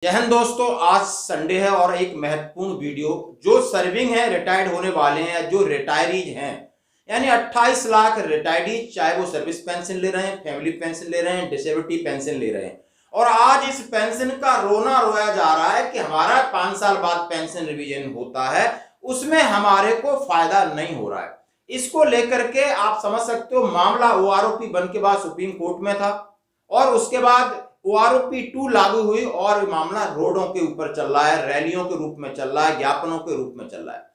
जय हिंद दोस्तों, आज संडे है और एक महत्वपूर्ण वीडियो जो सर्विंग है, रिटायर्ड होने वाले हैं, जो रिटायरीज हैं, यानी 28 लाख रिटायरीज, चाहे वो सर्विस पेंशन ले रहे हैं, फैमिली पेंशन ले रहे हैं, डिसेबिलिटी पेंशन ले रहे हैं। और आज इस पेंशन का रोना रोया जा रहा है कि हमारा 5 साल बाद पेंशन रिवीजन होता है, उसमें हमारे को फायदा नहीं हो रहा है। इसको लेकर के आप समझ सकते हो, मामला ओआरओपी बन के बाद सुप्रीम कोर्ट में था और उसके बाद ओआरओपी 2 लागू हुई और मामला रोडों के ऊपर चल रहा है, रैलियों के रूप में चल रहा है, ज्ञापनों के रूप में चल रहा है।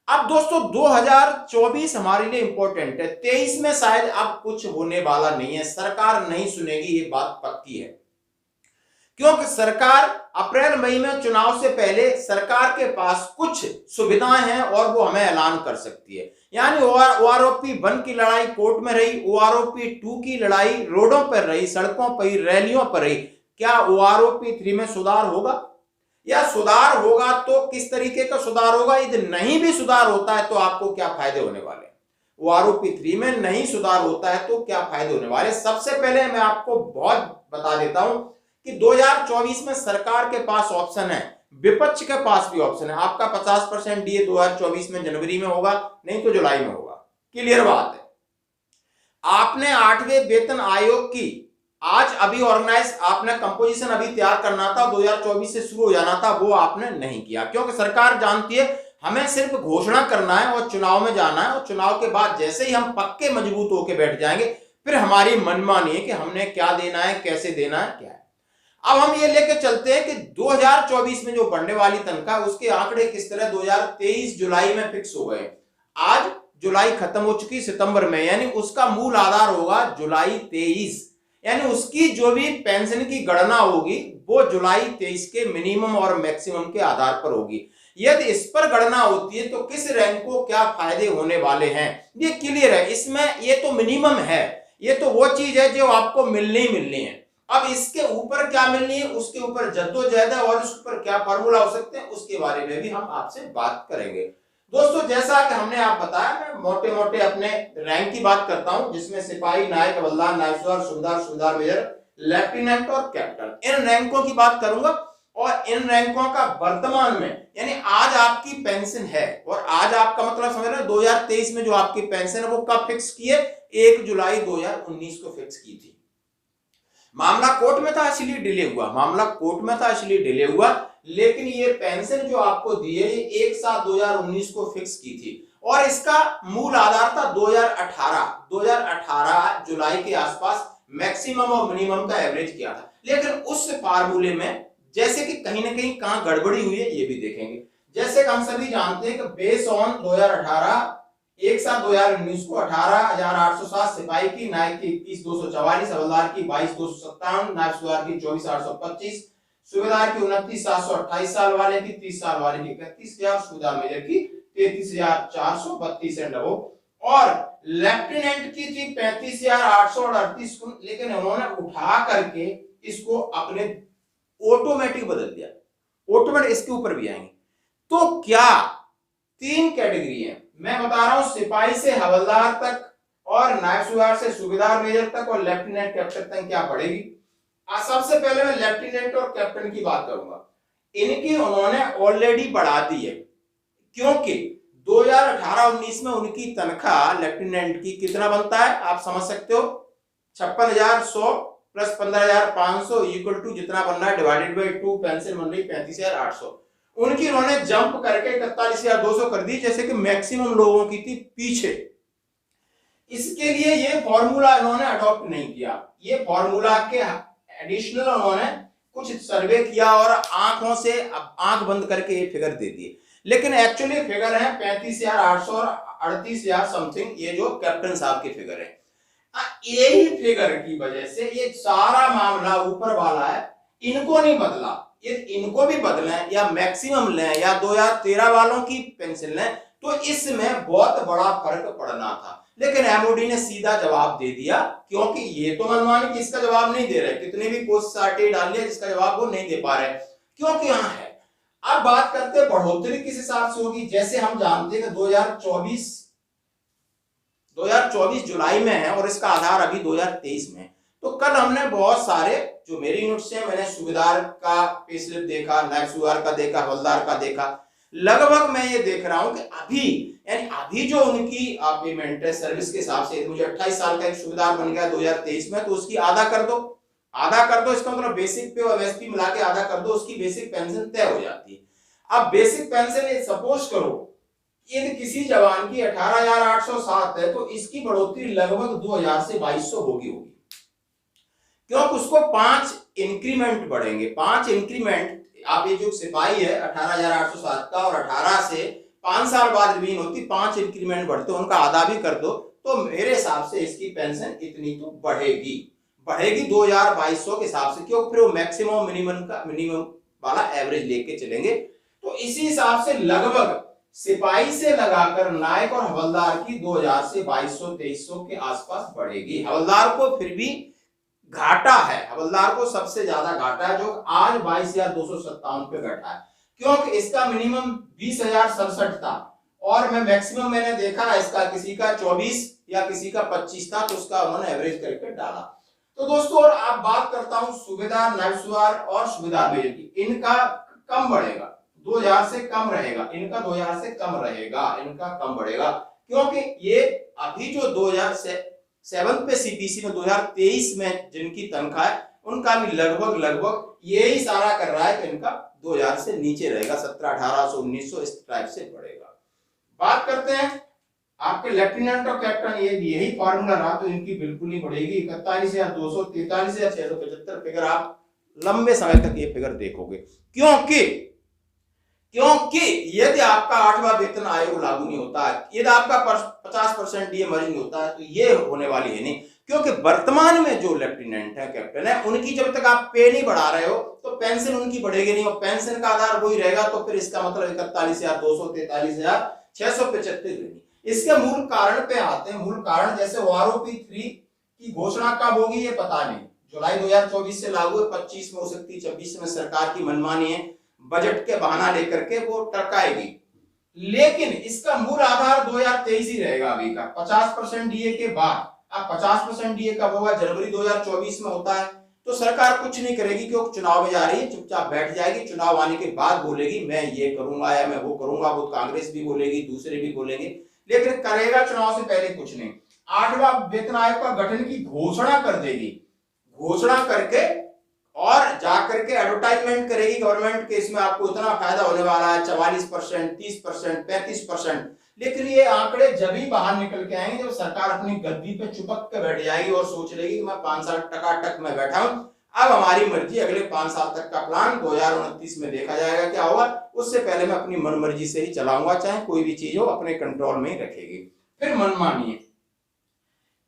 अब दोस्तों 2024 हमारे लिए इंपॉर्टेंट है, 23 में शायद अब कुछ होने वाला नहीं है, सरकार नहीं सुनेगी, ये बात पक्की है। क्योंकि सरकार अप्रैल मई में चुनाव से पहले सरकार के पास कुछ सुविधाएं हैं और वो हमें ऐलान कर सकती है। यानी ओआरओपी 1 की लड़ाई कोर्ट में रही, ओआरओपी 2 की लड़ाई रोडों पर रही, सड़कों पर, रैलियों पर रही। क्या ओआरओपी 3 में सुधार होगा? या सुधार होगा तो किस तरीके का सुधार होगा? यदि नहीं भी सुधार होता है तो आपको क्या फायदे होने वाले? ओआरओपी 3 में नहीं सुधार होता है तो क्या फायदे होने वाले? सबसे पहले मैं आपको बहुत बता देता हूं कि 2024 में सरकार के पास ऑप्शन है, विपक्ष के पास भी ऑप्शन है। आपका 50% डीए 2024 में जनवरी में होगा, नहीं तो जुलाई में होगा। क्लियर बात है। आपने 8वें वेतन आयोग की आज अभी ऑर्गेनाइज, आपने कंपोजिशन अभी तैयार करना था, 2024 से शुरू हो जाना था, वो आपने नहीं किया। क्योंकि सरकार जानती है हमें सिर्फ घोषणा करना है और चुनाव में जाना है, और चुनाव के बाद जैसे ही हम पक्के मजबूत होकर बैठ जाएंगे, फिर हमारी मनमानी है कि हमने क्या देना है, कैसे देना है, क्या है। अब हम ये लेके चलते हैं कि 2024 में जो बढ़ने वाली तनख्वाह, उसके आंकड़े किस तरह 2023 जुलाई में फिक्स हो गए। आज जुलाई खत्म हो चुकी, सितंबर में, यानी उसका मूल आधार होगा जुलाई 23, यानी उसकी जो भी पेंशन की गणना होगी वो जुलाई 23 के मिनिमम और मैक्सिमम के आधार पर होगी। यदि इस पर गणना होती है तो किस रैंक को क्या फायदे होने वाले हैं, ये क्लियर है। इसमें ये तो मिनिमम है, ये तो वो चीज है जो आपको मिलनी है। अब इसके ऊपर क्या मिलनी है, उसके ऊपर जद्दोजहद है, और उस पर क्या फार्मूला हो सकते हैं, उसके बारे में भी हम आपसे बात करेंगे। दोस्तों जैसा कि हमने आप बताया, मैं मोटे मोटे अपने रैंक की बात करता हूं, जिसमें सिपाही, नायक, हवलदार, नायब सूबेदार, सूबेदार, सूबेदार मेजर, लेफ्टिनेंट और कैप्टन, इन रैंकों की बात करूंगा। और इन रैंकों का वर्तमान में, यानी आज आपकी पेंशन है, और आज आपका मतलब समझ रहे हैं 2023 में जो आपकी पेंशन है वो कब फिक्स की है? 1 जुलाई 2019 को फिक्स की थी। मामला कोर्ट में था इसलिए डिले हुआ, मामला कोर्ट में था इसलिए डिले हुआ, लेकिन ये पेंशन जो आपको दी है ये 1/7/2019 को फिक्स की थी, और इसका मूल आधार था 2018 जुलाई के आसपास मैक्सिमम और मिनिमम का एवरेज किया था। लेकिन उस फार्मूले में जैसे कि कहीं ना कहीं कहां गड़बड़ी हुई है ये भी देखेंगे। जैसे कि हम सभी जानते हैं कि बेस ऑन 2018 1/7/2019 को 18,807 सिपाही की, नायक की 21,244, हवलदार की 22,257, नायब सूबेदार की 24,825, सूबेदार की 29,728 साल वाले की, 30 साल वाले की 31,000, सूबेदार मेजर की 33,432 एंड अबव, और लेफ्टिनेंट की थी 35,838, लेकिन उन्होंने उठा करके इसको अपने ऑटोमेटिक बदल दिया। ऑटोमेटिक इसके ऊपर भी आएंगे। तो क्या 3 कैटेगरी है, मैं बता रहा हूं, सिपाही से हवलदार तक, और नायब सूबेदार से सूबेदार मेजर तक, और लेफ्टिनेंट कैप्टन तक क्या पड़ेगी। सबसे पहले मैं लेफ्टिनेंट और कैप्टन की बात करूंगा। इनकी उन्होंने ऑलरेडी बढ़ा दी है, क्योंकि 2018-19 में उनकी तनख्वाह लेफ्टिनेंट की कितना बनता है आप समझ सकते हो, 56,100 प्लस 15,500 इक्वल टू जितना बनना है डिवाइडेड बाई 2, पेंशन बन रही 35,800। उनकी उन्होंने जंप करके 41,200 कर दी, जैसे कि मैक्सिमम लोगों की थी पीछे। इसके लिए ये फॉर्मूला इन्होंने अडॉप्ट नहीं किया, ये फॉर्मूला के एडिशनल उन्होंने कुछ सर्वे किया और आंखों से आंख बंद करके ये फिगर दे दिए। लेकिन एक्चुअली फिगर है 35,800 और 38,000 समथिंग, ये जो कैप्टन साहब की फिगर है। यही फिगर की वजह से ये सारा मामला ऊपर वाला है, इनको नहीं बदला। ये इनको भी बदलें या मैक्सिमम लें या 2013 वालों की पेंशन लें तो इसमें बहुत बड़ा फर्क पड़ना था। लेकिन एमओडी ने सीधा जवाब दे दिया, क्योंकि ये तो मनमानी कि इसका जवाब नहीं दे रहे, कितने भी पोस्ट आर्टिकल डाल लिया, जिसका जवाब वो नहीं दे पा रहे, क्योंकि यहाँ है। अब बात करते हैं बढ़ोतरी किस हिसाब से होगी। जैसे हम जानते हैं कि 2024 जुलाई में है और इसका आधार अभी 2023 में। तो कल हमने बहुत सारे जो मेरी यूनिट से मैंने सूबेदार का पे स्लिप देखा, नायब सूबेदार का देखा, हवलदार का देखा। लगभग मैं ये देख रहा हूं कि अभी यानी अभी जो उनकी पेमेंट है सर्विस के हिसाब से, मुझे 28 साल का एक सूबेदार बन गया 2023 में, तो उसकी आधा कर दो, आधा कर दो। इसका मतलब बेसिक पे और एमएसपी मिला के आधा कर दो, उसकी बेसिक पेंशन तय हो जाती है। अब बेसिक पेंशन सपोज करो यदि किसी जवान की 18,807 है तो इसकी बढ़ोतरी लगभग 2,000 से 2,200 होगी, क्योंकि उसको 5 इंक्रीमेंट बढ़ेंगे। 5 इंक्रीमेंट, आप ये जो सिपाही है 18,807 का और 18 से 5 साल बाद रिवीजन होती, 5 इंक्रीमेंट बढ़ते, उनका आधा भी कर दो तो मेरे हिसाब से इसकी पेंशन इतनी तो बढ़ेगी 2,200 के हिसाब से, क्योंकि फिर वो मैक्सिमम मिनिमम वाला एवरेज लेके चलेंगे। तो इसी हिसाब से लगभग सिपाही से लगाकर नायक और हवलदार की 2,000 से 2,200-2,300 के आसपास बढ़ेगी। हवलदार को फिर भी घाटा है, हवलदार को सबसे ज्यादा घाटा है, जो आज 22,257 पे घटा है, क्योंकि इसका मिनिमम 20,067 था और मैं मैक्सिमम मैंने देखा इसका किसी का 24 या किसी का 25 था, तो उसका उन्होंने एवरेज करके डाला। तो दोस्तों और आप बात करता हूं सूबेदार, नायब सूबेदार और सूबेदार मेजर की, इनका कम बढ़ेगा, 2,000 से कम रहेगा, इनका 2,000 से कम रहेगा, इनका कम बढ़ेगा, क्योंकि ये अभी जो 2007 पे सीपीसी में 2023 में जिनकी तनख्वाह है उनका भी लगभग यही इशारा कर रहा है कि इनका 2,000 से नीचे रहेगा, 1700, 1800, 1900 इस टाइप से बढ़ेगा। बात करते हैं आपके लेफ्टिनेंट और कैप्टन, ये यही फॉर्मूला रहा तो इनकी बिल्कुल नहीं बढ़ेगी, 41,200, 43,675 फिगर आप लंबे समय तक ये फिगर देखोगे, क्योंकि यदि आपका 8वां वेतन आयोग लागू नहीं होता है, यदि आपका 50% डीए मर्ज नहीं होता है, तो ये होने वाली है नहीं, क्योंकि वर्तमान में जो लेफ्टिनेंट है, कैप्टन है, उनकी जब तक आप पे नहीं बढ़ा रहे हो तो पेंशन उनकी बढ़ेगी नहीं, और पेंशन का आधार वही रहेगा, तो फिर इसका मतलब 41,200, 43,675। इसके मूल कारण पे आते हैं। मूल कारण जैसे OROP 3 की घोषणा कब होगी ये पता नहीं, जुलाई 2024 से लागू है, 25 में हो सकती है, 26 में सरकार की मनमानी है, बजट के बहाना लेकर के वो टरकाएगी, लेकिन इसका मूल आधार 2023 ही रहेगा अभी का, 50% डीए के बाद। अब 50% डीए कब होगा? जनवरी 2024 में होता है, तो सरकार कुछ नहीं करेगी क्योंकि चुनाव में जा रही है, चुपचाप बैठ जाएगी, चुनाव आने के बाद बोलेगी मैं ये करूंगा या मैं वो करूंगा, वो कांग्रेस भी बोलेगी, दूसरे भी बोलेंगे, लेकिन करेगा चुनाव से पहले कुछ नहीं। 8वां वेतन आयोग का गठन की घोषणा कर देगी, घोषणा करके और जाकर के एडवर्टाइजमेंट करेगी गवर्नमेंट के, इसमें आपको इतना फायदा होने वाला है, 44%, 30%, 35%, लेकिन ये आंकड़े जब ही बाहर निकल के आएंगे जब सरकार अपनी गद्दी पे चिपक के बैठ जाएगी और सोच लेगी कि मैं 5 साल टकाटक में बैठा हूं, अब हमारी मर्जी, अगले 5 साल तक का प्लान 2029 में देखा जाएगा क्या होगा, उससे पहले मैं अपनी मनमर्जी से ही चलाऊंगा, चाहे कोई भी चीज हो अपने कंट्रोल में ही रखेगी, फिर मनमानी है।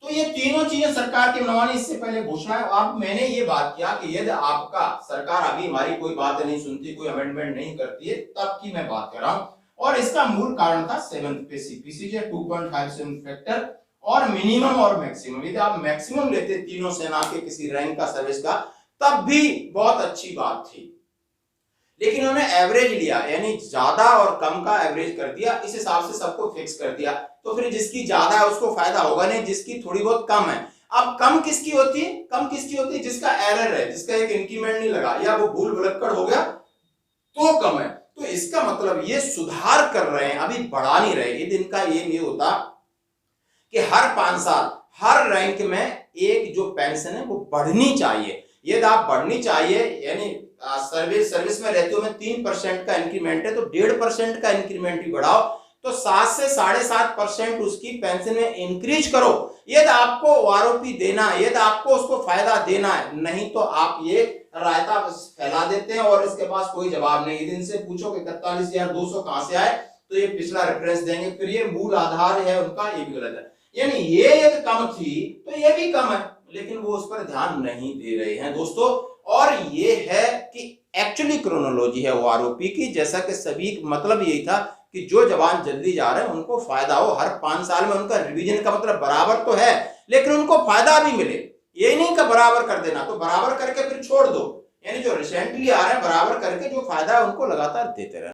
तो ये तीनों चीजें सरकार की मनमानी, इससे पहले घोषणा है। अब मैंने ये बात किया कि यदि आपका सरकार अभी हमारी कोई बात नहीं सुनती, कोई अमेंडमेंट नहीं करती है, तब की मैं बात कर रहा हूं, और इसका मूल कारण था 7th पे सीपीसी 2.57 फैक्टर और मिनिमम और मैक्सिमम। यदि आप मैक्सिमम लेते तीनों सेना के किसी रैंक का सर्विस का, तब भी बहुत अच्छी बात थी, लेकिन उन्होंने एवरेज लिया, यानी ज्यादा और कम का एवरेज कर दिया, इस हिसाब से सबको फिक्स कर दिया, तो फिर जिसकी ज्यादा है उसको फायदा होगा नहीं, जिसकी थोड़ी बहुत कम है। अब कम किसकी होती है? कम किसकी होती है? जिसका एरर है, जिसका एक इंक्रीमेंट नहीं लगा या वो भूल भुलक्कड़ हो गया तो कम है। तो इसका मतलब ये सुधार कर रहे हैं, अभी बढ़ा नहीं रहे। यदि इनका ये होता कि हर 5 साल हर रैंक में एक जो पेंशन है वो बढ़नी चाहिए, यदि आप बढ़नी चाहिए, यानी सर्विस में रहते हो में 3% का इंक्रीमेंट है तो 1.5% का इंक्रीमेंट ही बढ़ाओ, तो 7 से 7.5% उसकी पेंशन में इंक्रीज करो। यदि आपको OROP देना है, यदि आपको उसको फायदा देना है, नहीं तो आप ये रायता फैला देते हैं और इसके पास कोई जवाब नहीं। यदि इनसे पूछो कि 41,200 कहां से आए तो ये पिछला रेफरेंस देंगे, फिर ये मूल आधार है उनका, ये भी गलत है। यानी ये यदि कम थी तो ये भी कम है, लेकिन वो उस पर ध्यान नहीं दे रहे हैं दोस्तों। और ये है कि एक्चुअली क्रोनोलॉजी है OROP की, जैसा कि सभी मतलब यही था कि जो जवान जल्दी जा रहे हैं उनको फायदा हो, हर 5 साल में उनका रिवीजन का मतलब बराबर तो है, लेकिन उनको फायदा भी मिले। यही नहीं कि बराबर कर देना, तो बराबर करके फिर छोड़ दो, यानी जो रिसेंटली आ रहे हैं बराबर करके जो फायदा है उनको लगातार देते रहे।